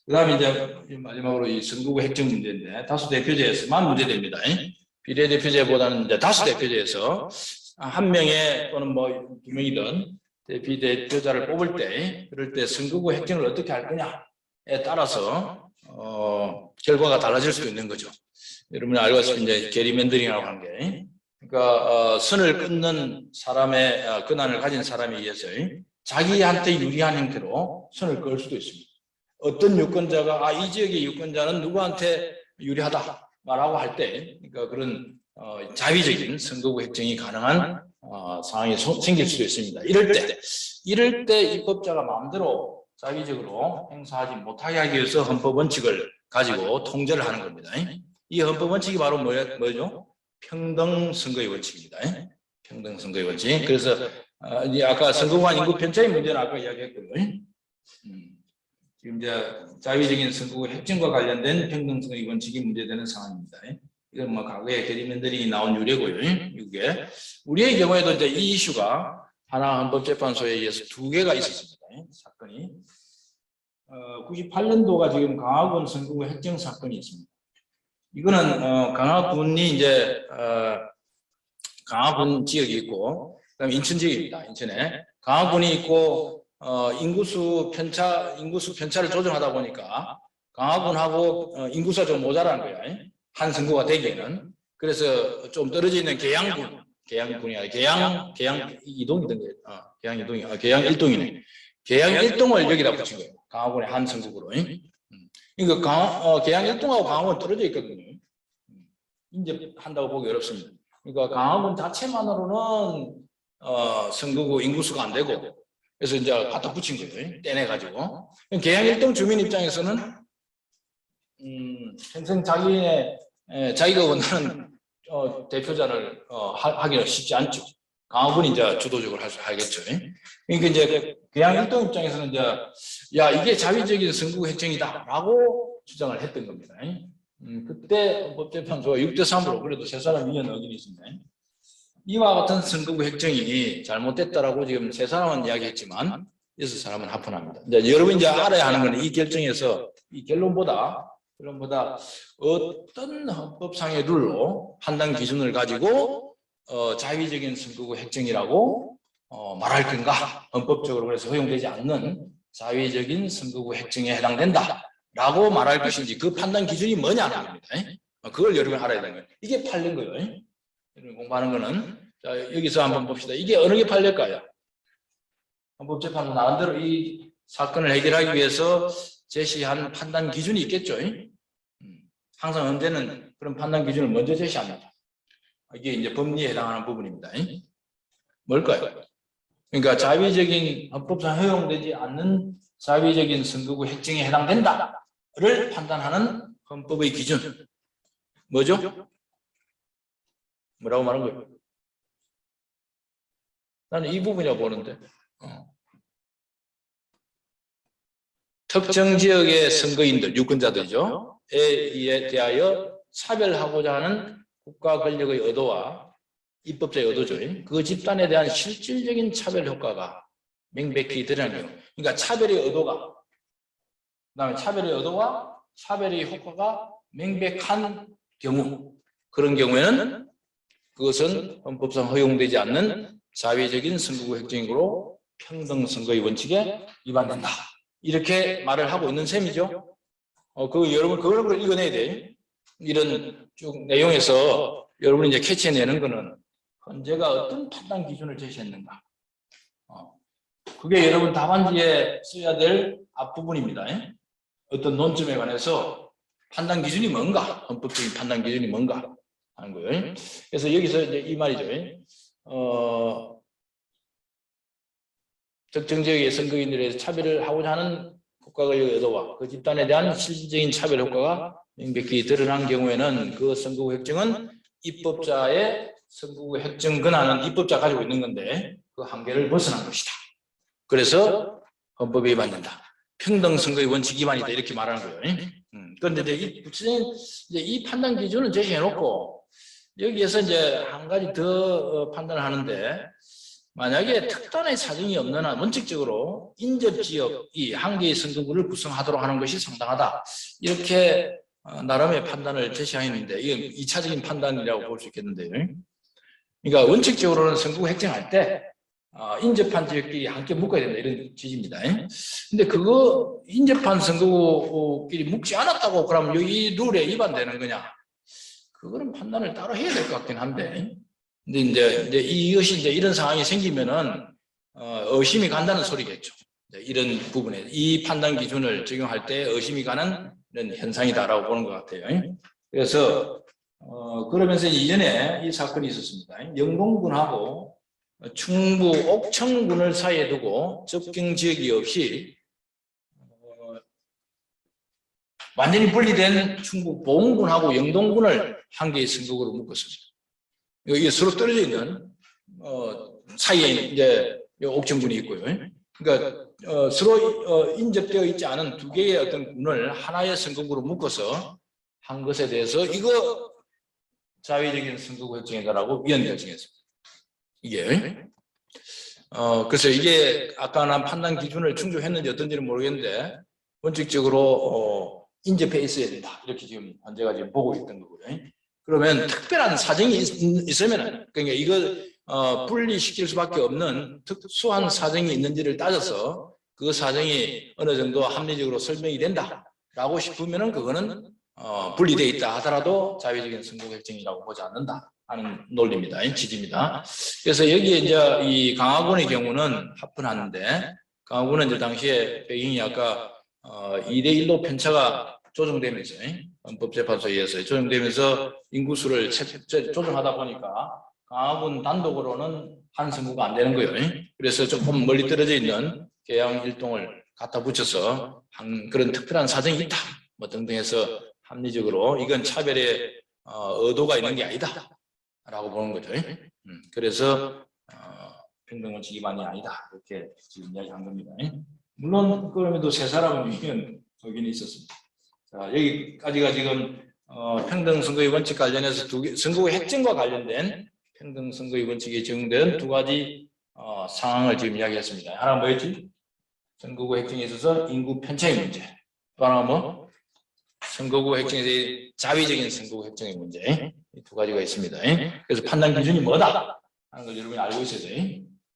그다음에 이제 마지막으로 이 선거구 획정 문제인데 다수 대표제에서만 문제됩니다. 비례대표제보다는 이제 다수 대표제에서 한 명의 또는 뭐 두 명이든 비대표자를 뽑을 때 그럴 때 선거구 획정을 어떻게 할 거냐에 따라서 결과가 달라질 수도 있는 거죠. 여러분이 알고 있으면 이제 게리맨더링이라고 하는 게 그러니까 선을 끊는 사람의 권한을 가진 사람에 의해서 자기한테 유리한 형태로 선을 그을 수도 있습니다. 어떤 유권자가 이 지역의 유권자는 누구한테 유리하다 말하고 할 때 그러니까 그런 자위적인 선거구 획정이 가능한 상황이 생길 수도 있습니다. 이럴 때 입법자가 마음대로 자위적으로 행사하지 못하게 하기 위해서 헌법 원칙을 가지고 통제를 하는 겁니다. 이 헌법 원칙이 바로 뭐죠? 평등 선거의 원칙입니다. 평등 선거의 원칙. 그래서 아까 선거구간 인구 편차의 문제는 아까 이야기했고요. 지금 이제 자위적인 선거구 획정과 관련된 평등 선거의 원칙이 문제되는 상황입니다. 이건 뭐 과거에 게리맨더링이 나온 유래고요. 이게 우리의 경우에도 이제 이 이슈가 하나 헌법재판소에 의해서 두 개가 있었습니다. 사건이 98년도가 지금 강화군 선거구 획정 사건이 있습니다. 이거는 강화군이 이제 강화군 지역이 있고 그다음에 인천 지역입니다. 인천에 강화군이 있고 인구수 편차를 조정하다 보니까 강화군하고 인구수가 좀 모자란 거야. 한 선거가 되기에는. 그래서 좀 떨어져 있는 계양 1동이네. 계양 1동을 여기다 붙인 거예요. 강화군의 한 선거구로. 그러니까 계양 1동하고 강화군은 떨어져 있거든요. 인접한다고 보기 어렵습니다. 그러니까 강화군 자체만으로는 선거구 인구수가 안 되고 그래서 이제 갖다 붙인 거예요. 떼내가지고. 계양 1동 주민 입장에서는 평생 자기가 원하는 대표자를 하기는 쉽지 않죠. 강화군이 이제 주도적으로 하겠죠. 그러니까 이제 계양 1동 입장에서는 이제 이게 자위적인 선거구 획정이다라고 주장을 했던 겁니다. 그때 헌법재판소가 6대3으로 그래도 세 사람 이견 의견이 있습니다. 이와 같은 선거구 획정이 잘못됐다라고 지금 세 사람은 이야기했지만 6사람은 합헌합니다. 이제 여러분이 이제 알아야 하는 건 이 결정에서 이 결론보다 어떤 헌법상의 룰로 판단 기준을 가지고 자위적인 선거구 획정이라고 말할 건가? 헌법적으로 그래서 허용되지 않는 자위적인 선거구 획정에 해당된다라고 말할 것인지 그 판단 기준이 뭐냐는 겁니다. 그걸 여러분 알아야 되는 거예요. 이게 팔린 거예요. 여러분 공부하는 거는 자, 여기서 한번 봅시다. 이게 어느 게 팔릴까요? 헌법재판소 나름대로 이 사건을 해결하기 위해서 제시한 판단 기준이 있겠죠. 항상 헌재는 그런 판단 기준을 먼저 제시합니다. 이게 이제 법리에 해당하는 부분입니다. 뭘까요? 그러니까 자위적인 헌법상 허용되지 않는 자위적인 선거구 획정에 해당된다를 판단하는 헌법의 기준. 뭐죠? 뭐라고 말한 거예요? 나는 이 부분이라고 보는데. 특정 지역의 선거인들, 유권자들이죠. 에 대하여 차별하고자 하는 국가 권력의 의도와 입법자의 의도죠. 그 집단에 대한 실질적인 차별 효과가 명백히 드러나는 경우. 그러니까 차별의 의도가, 그다음에 차별의 의도와 차별의 효과가 명백한 경우, 그런 경우에는 그것은 헌법상 허용되지 않는 자위적인 선거구 획정으로 평등 선거의 원칙에 위반된다. 이렇게 말을 하고 있는 셈이죠. 여러분 그걸 읽어내야 돼. 이런 쭉 내용에서 여러분이 이제 캐치해내는 거는 헌재가 어떤 판단 기준을 제시했는가. 그게 여러분 답안지에 써야 될 앞부분입니다. 어떤 논점에 관해서 판단 기준이 뭔가, 헌법적인 판단 기준이 뭔가 하는 거예요. 그래서 여기서 이제 이 말이죠. 특정 지역의 선거인들에 차별을 하고자 하는 국가의 의도와 그 집단에 대한 실질적인 차별 효과가 명백히 드러난 경우에는 그 선거구 획정은 입법자의 선거구 획정 권한은 입법자가 가지고 있는 건데 그 한계를 벗어난 것이다. 그래서 헌법에 위반된다. 평등 선거의 원칙 위반이다. 이렇게 말하는 거예요. 그런데 이제 이 판단 기준을 제시해놓고 여기에서 이제 한 가지 더 판단을 하는데 만약에 특단의 사정이 없는 한 원칙적으로 인접지역이 한 개의 선거구를 구성하도록 하는 것이 상당하다. 이렇게 나름의 판단을 제시하였는데 이건 2차적인 판단이라고 볼 수 있겠는데요. 그러니까 원칙적으로는 선거구 획정할 때 인접한 지역끼리 함께 묶어야 된다 이런 취지입니다. 근데 그거 인접한 선거구끼리 묶지 않았다고 그러면 이 룰에 위반되는 거냐? 그거는 판단을 따로 해야 될 것 같긴 한데. 근데 이제 이것이 이제 이런 상황이 생기면은 의심이 간다는 소리겠죠. 이런 부분에 이 판단 기준을 적용할 때 의심이 가는 이런 현상이다라고 보는 것 같아요. 그래서 그러면서 이전에 이 사건이 있었습니다. 영동군하고 충북 옥천군을 사이에 두고 접경 지역이 없이 완전히 분리된 충북 보은군하고 영동군을 한 개의 선거구로 묶었습니다. 이게 서로 떨어져 있는 사이에 이제 옥천군이 있고요. 그러니까 서로 인접되어 있지 않은 두 개의 어떤 군을 하나의 선거구로 묶어서 한 것에 대해서 이거 자위적인 선거구 획정이다라고 위원 결정했습니다. 이게 그래서 이게 아까 난 판단 기준을 충족했는지 어떤지는 모르겠는데 원칙적으로 인접해 있어야 된다 이렇게 지금 현재가 지금 보고 있던 거고요. 그러면 특별한 사정이 있으면 그러니까 이거 분리시킬 수밖에 없는 특수한 사정이 있는지를 따져서 그 사정이 어느 정도 합리적으로 설명이 된다라고 싶으면은 그거는 분리되어 있다 하더라도 자위적인 선거구 획정이라고 보지 않는다 하는 논리입니다. 취지입니다. 그래서 여기에 이제 이 강화군의 경우는 합헌하는데 강화군은 이제 당시에 배경이 아까 2대1로 편차가 조정되면서 헌법재판소에 의해서 조정되면서 인구수를 조정하다 보니까 강화군 단독으로는 한 선거가 안 되는 거예요. 그래서 조금 멀리 떨어져 있는 계양 일동을 갖다 붙여서 한 그런 특별한 사정이 있다 뭐 등등 해서 합리적으로 이건 차별의 의도가 있는 게 아니다 라고 보는 거죠. 그래서 평등원칙 위반이 아니다 이렇게 지금 이야기한 겁니다. 물론 그럼에도 세 사람은 의견이 있었습니다. 자, 여기까지가 지금 평등선거의 원칙 관련해서 선거구 획정과 관련된 평등선거의 원칙에 적용된 두 가지 상황을 지금 이야기했습니다. 하나 뭐였지? 선거구 획정에 있어서 인구 편차의 문제. 또 하나 뭐? 선거구 획정에 자위적인 선거구 획정의 문제. 이 두 가지가 있습니다. 그래서 판단 기준이 뭐다 하는 걸 여러분이 알고 있어야 돼.